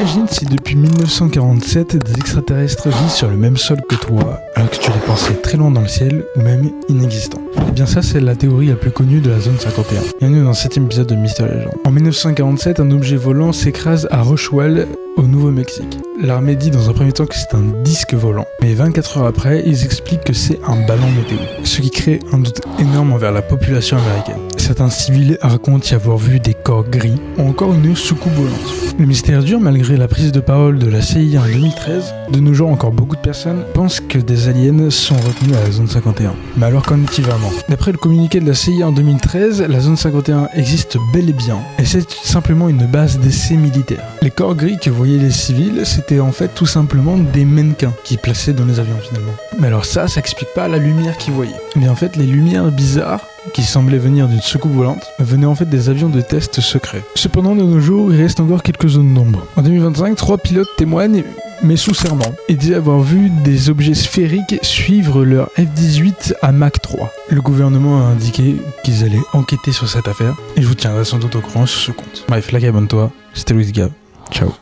Imagine si depuis 1947 des extraterrestres vivent sur le même sol que toi, alors que tu les pensais très loin dans le ciel ou même inexistants. Eh bien ça c'est la théorie la plus connue de la zone 51. Bienvenue dans le 7ème épisode de Mystère Légende. En 1947, un objet volant s'écrase à Roswell, au Nouveau-Mexique. L'armée dit dans un premier temps que c'est un disque volant, mais 24 heures après, ils expliquent que c'est un ballon météo, ce qui crée un doute énorme envers la population américaine. Certains civils racontent y avoir vu des corps gris ou encore une soucoupe volante. Le mystère dure malgré la prise de parole de la CIA en 2013. De nos jours, encore beaucoup de personnes pensent que des aliens sont retenus à la zone 51. Mais alors qu'en est-il vraiment ? D'après le communiqué de la CIA en 2013, la zone 51 existe bel et bien, et c'est simplement une base d'essai militaire. Les corps gris que voyaient les civils, c'était en fait tout simplement des mannequins qui plaçaient dans les avions finalement. Mais alors ça explique pas la lumière qu'ils voyaient. Mais en fait, les lumières bizarres qui semblaient venir d'une soucoupe volante, venaient en fait des avions de test secrets. Cependant, de nos jours, il reste encore quelques zones d'ombre. En 2025, 3 pilotes témoignent, mais sous serment, et disent avoir vu des objets sphériques suivre leur F-18 à Mach 3. Le gouvernement a indiqué qu'ils allaient enquêter sur cette affaire, et je vous tiendrai sans doute au courant sur ce compte. Bref, like et abonne-toi, c'était Louis Gab. Ciao.